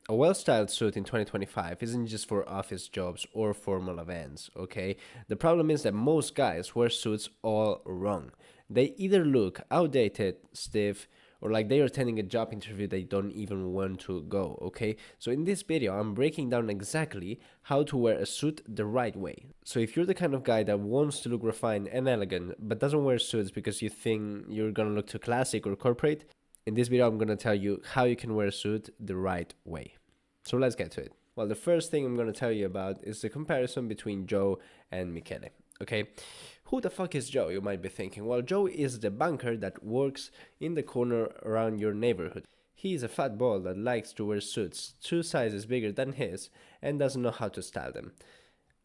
A well-styled suit in 2025 isn't just for office jobs or formal events, okay? The problem is that most guys wear suits all wrong. They either look outdated, stiff, or like they are attending a job interview they don't even want to go, okay? So in this video, I'm breaking down exactly how to wear a suit the right way. So if you're the kind of guy that wants to look refined and elegant, but doesn't wear suits because you think you're gonna look too classic or corporate, in this video, I'm going to tell you how you can wear a suit the right way. So let's get to it. Well, the first thing I'm going to tell you about is the comparison between Joe and Michele. Okay, who the fuck is Joe, you might be thinking? Well, Joe is the banker that works in the corner around your neighborhood. He is a fat ball that likes to wear suits 2 sizes bigger than his and doesn't know how to style them.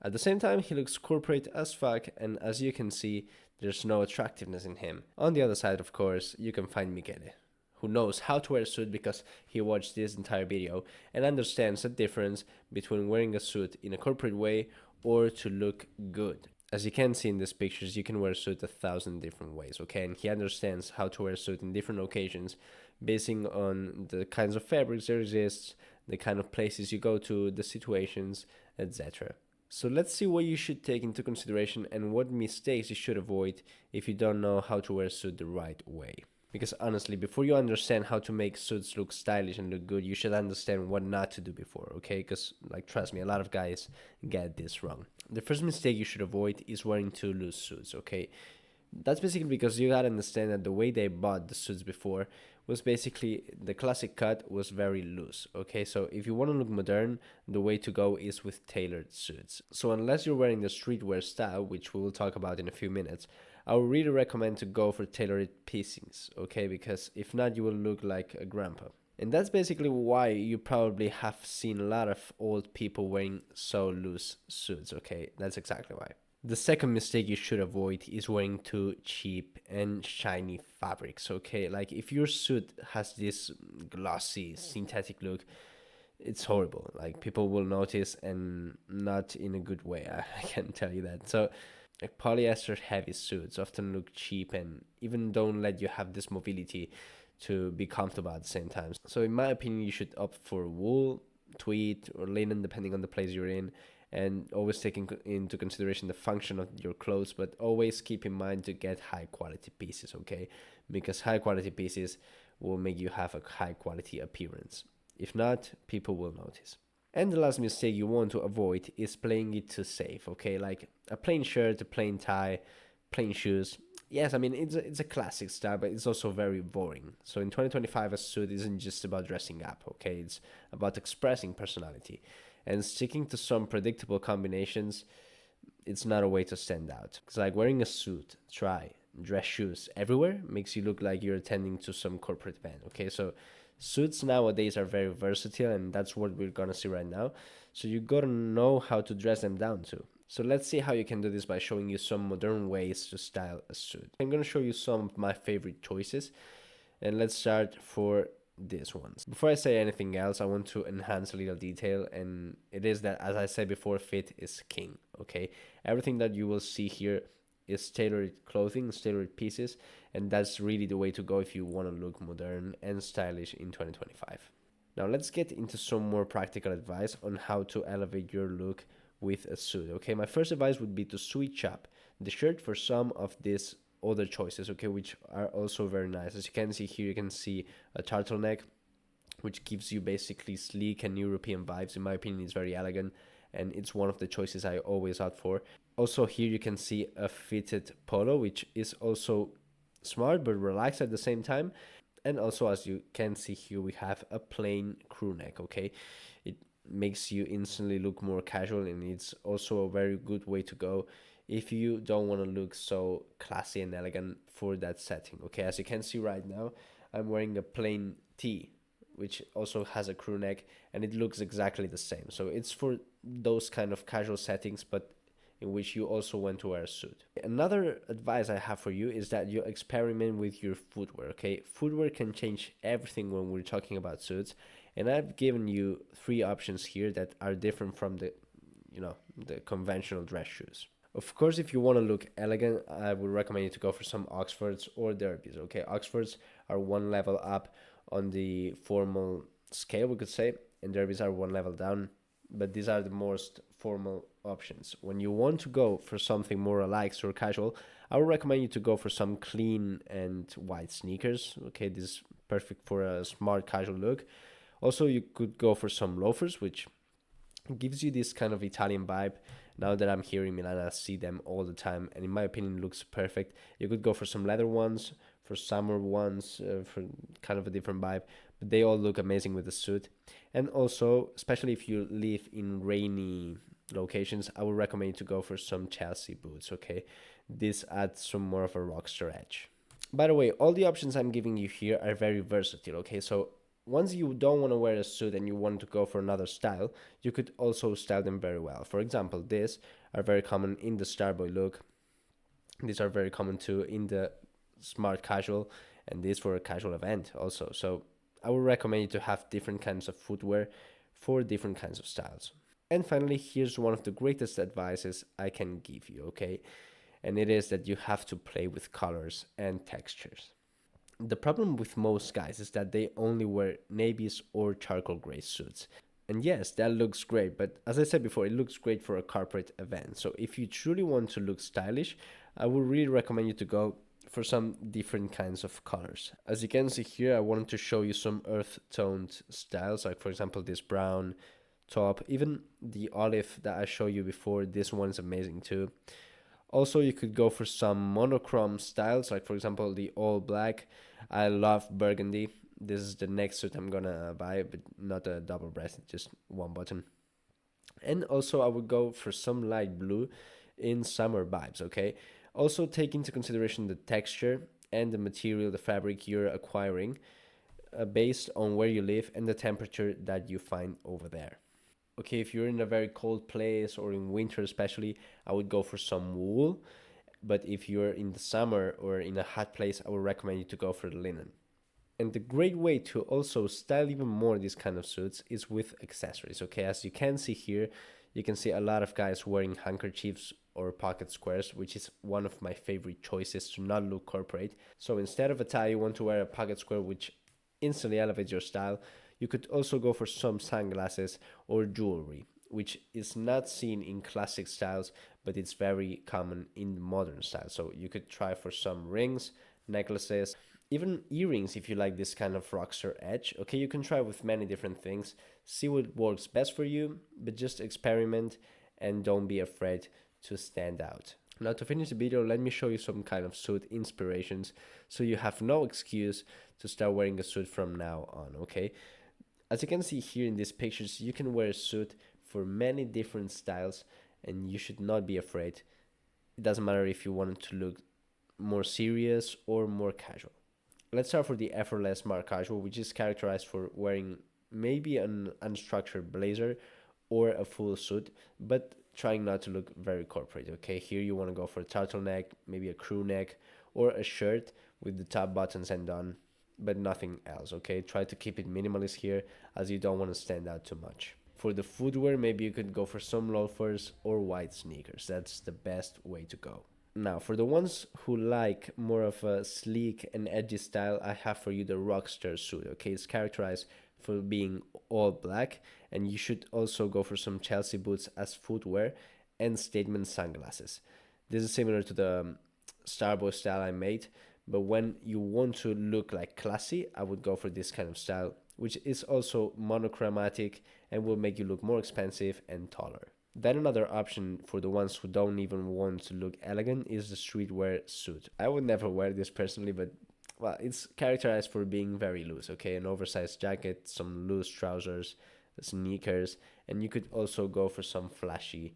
At the same time, he looks corporate as fuck, and as you can see, there's no attractiveness in him. On the other side, of course, you can find Michele, who knows how to wear a suit because he watched this entire video and understands the difference between wearing a suit in a corporate way or to look good. As you can see in these pictures, you can wear a suit 1,000 different ways, okay? And he understands how to wear a suit in different occasions, basing on the kinds of fabrics there exist, the kind of places you go to, the situations, etc. So let's see what you should take into consideration and what mistakes you should avoid if you don't know how to wear a suit the right way. Because honestly, before you understand how to make suits look stylish and look good, you should understand what not to do before, okay? Because, like, trust me, a lot of guys get this wrong. The first mistake you should avoid is wearing too loose suits, okay? That's basically because you gotta understand that the way they bought the suits before was basically the classic cut was very loose, okay? So if you want to look modern, the way to go is with tailored suits. So unless you're wearing the streetwear style, which we will talk about in a few minutes, I would really recommend to go for tailored piecings, okay? Because if not, you will look like a grandpa. And that's basically why you probably have seen a lot of old people wearing so loose suits, okay? That's exactly why. The second mistake you should avoid is wearing too cheap and shiny fabrics, okay? Like if your suit has this glossy synthetic look, it's horrible. Like people will notice and not in a good way. I can tell you that. So like polyester heavy suits often look cheap and even don't let you have this mobility to be comfortable at the same time. So in my opinion, you should opt for wool, tweed, or linen depending on the place you're in, and always taking into consideration the function of your clothes, but always keep in mind to get high quality pieces, okay? Because high quality pieces will make you have a high quality appearance. If not, people will notice. And the last mistake you want to avoid is playing it too safe, okay? Like a plain shirt, a plain tie, plain shoes. Yes, I mean, it's a classic style, but it's also very boring. So in 2025, a suit isn't just about dressing up, okay? It's about expressing personality. And sticking to some predictable combinations, it's not a way to stand out. Because like wearing a suit, tie, dress shoes everywhere makes you look like you're attending to some corporate event, okay? So suits nowadays are very versatile, and that's what we're gonna see right now. So you gotta know how to dress them down too. So let's see how you can do this by showing you some modern ways to style a suit. I'm gonna show you some of my favorite choices, and let's start for these ones. Before I say anything else, I want to enhance a little detail, and it is that, as I said before, fit is king, okay? Everything that you will see here is tailored clothing, tailored pieces, and that's really the way to go if you want to look modern and stylish in 2025. Now let's get into some more practical advice on how to elevate your look with a suit, okay? My first advice would be to switch up the shirt for some of these other choices, okay, which are also very nice. As you can see here, you can see a turtleneck, which gives you basically sleek and European vibes. In my opinion, it's very elegant, and it's one of the choices I always opt for. Also here you can see a fitted polo, which is also smart but relaxed at the same time. And also, as you can see here, we have a plain crew neck, okay? It makes you instantly look more casual, and it's also a very good way to go if you don't want to look so classy and elegant for that setting, okay? As you can see right now, I'm wearing a plain tee, which also has a crew neck, and it looks exactly the same. So it's for those kind of casual settings, but in which you also want to wear a suit. Another advice I have for you is that you experiment with your footwear, okay? Footwear can change everything when we're talking about suits, and I've given you 3 options here that are different from the conventional dress shoes. Of course, if you want to look elegant, I would recommend you to go for some Oxfords or Derbies, okay? Oxfords are one level up on the formal scale, we could say, and derbies are one level down, but these are the most formal options. When you want to go for something more relaxed or casual, I would recommend you to go for some clean and white sneakers. Okay, this is perfect for a smart casual look. Also, you could go for some loafers, which gives you this kind of Italian vibe. Now that I'm here in Milan, I see them all the time, and in my opinion, looks perfect. You could go for some leather ones, for summer ones, for kind of a different vibe, but they all look amazing with the suit. And also, especially if you live in rainy locations, I would recommend you to go for some Chelsea boots. Okay, this adds some more of a rockstar edge. By the way, all the options I'm giving you here are very versatile, okay? So once you don't want to wear a suit and you want to go for another style, you could also style them very well. For example, these are very common in the Starboy look. These are very common too in the smart casual, and this for a casual event also. So I would recommend you to have different kinds of footwear for different kinds of styles. And finally, here's one of the greatest advices I can give you, okay? And it is that you have to play with colors and textures. The problem with most guys is that they only wear navies or charcoal gray suits. And yes, that looks great, but as I said before, it looks great for a corporate event. So if you truly want to look stylish, I would really recommend you to go for some different kinds of colors. As you can see here, I wanted to show you some earth toned styles, like for example this brown top, even the olive that I showed you before, this one's amazing too. Also, you could go for some monochrome styles, like for example the all black. I love burgundy. This is the next suit I'm gonna buy, but not a double breasted, just one button. And also, I would go for some light blue in summer vibes. Okay. Also, take into consideration the texture and the material, the fabric you're acquiring, based on where you live and the temperature that you find over there. Okay, if you're in a very cold place or in winter especially, I would go for some wool. But if you're in the summer or in a hot place, I would recommend you to go for the linen. And the great way to also style even more these kind of suits is with accessories. Okay, as you can see here, you can see a lot of guys wearing handkerchiefs or pocket squares, which is one of my favorite choices to not look corporate. So instead of a tie, you want to wear a pocket square, which instantly elevates your style. You could also go for some sunglasses or jewelry, which is not seen in classic styles, but it's very common in modern style. So you could try for some rings, necklaces, even earrings if you like this kind of rockstar edge. Okay, you can try with many different things, see what works best for you, but just experiment and don't be afraid to stand out. Now to finish the video, let me show you some kind of suit inspirations so you have no excuse to start wearing a suit from now on, okay? As you can see here in these pictures, you can wear a suit for many different styles and you should not be afraid. It doesn't matter if you want to look more serious or more casual. Let's start for the effortless smart casual, which is characterized for wearing maybe an unstructured blazer or a full suit, but trying not to look very corporate. Okay, here you want to go for a turtleneck, maybe a crew neck, or a shirt with the top buttons undone, but nothing else. Okay, try to keep it minimalist here as you don't want to stand out too much. For the footwear, maybe you could go for some loafers or white sneakers. That's the best way to go. Now, for the ones who like more of a sleek and edgy style, I have for you the Rockstar suit. Okay, it's characterized for being all black, and you should also go for some Chelsea boots as footwear and statement sunglasses. This is similar to the Starboy style I made, but when you want to look like classy, I would go for this kind of style, which is also monochromatic and will make you look more expensive and taller. Then another option for the ones who don't even want to look elegant is the streetwear suit. I would never wear this personally, but well, it's characterized for being very loose, okay? An oversized jacket, some loose trousers, sneakers, and you could also go for some flashy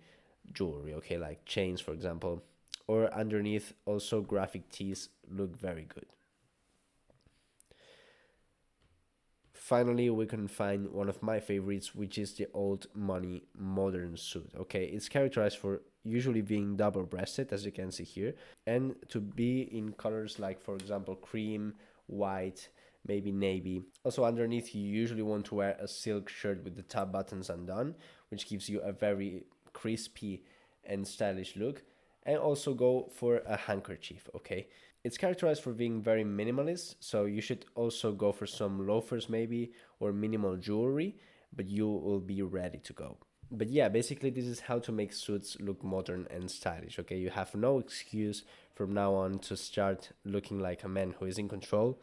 jewelry, okay? Like chains, for example. Or underneath, also graphic tees look very good. Finally, we can find one of my favorites, which is the old money modern suit. Okay, it's characterized for usually being double breasted, as you can see here, and to be in colors like, for example, cream, white, maybe navy. Also, underneath, you usually want to wear a silk shirt with the top buttons undone, which gives you a very crispy and stylish look. And also go for a handkerchief, okay? It's characterized for being very minimalist, so you should also go for some loafers maybe or minimal jewelry, but you will be ready to go. But yeah, basically, this is how to make suits look modern and stylish. Okay, you have no excuse from now on to start looking like a man who is in control,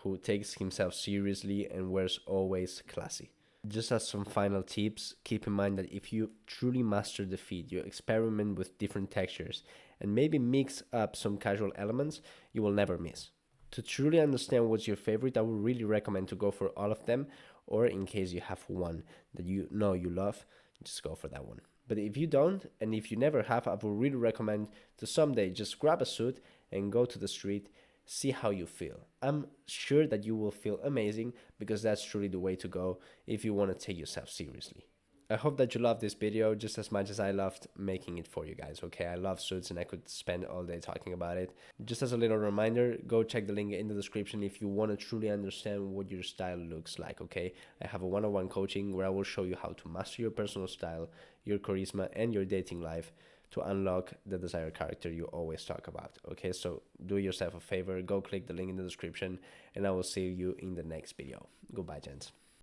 who takes himself seriously, and wears always classy. Just as some final tips, keep in mind that if you truly master the fit, you experiment with different textures, and maybe mix up some casual elements, you will never miss. To truly understand what's your favorite, I would really recommend to go for all of them, or in case you have one that you know you love, just go for that one. But if you don't, and if you never have, I would really recommend to someday just grab a suit and go to the street, see how you feel. I'm sure that you will feel amazing because that's truly the way to go if you want to take yourself seriously. I hope that you loved this video just as much as I loved making it for you guys, okay? I love suits and I could spend all day talking about it. Just as a little reminder, go check the link in the description if you want to truly understand what your style looks like, okay? I have a one-on-one coaching where I will show you how to master your personal style, your charisma, and your dating life to unlock the desired character you always talk about, okay? So do yourself a favor, go click the link in the description, and I will see you in the next video. Goodbye, gents.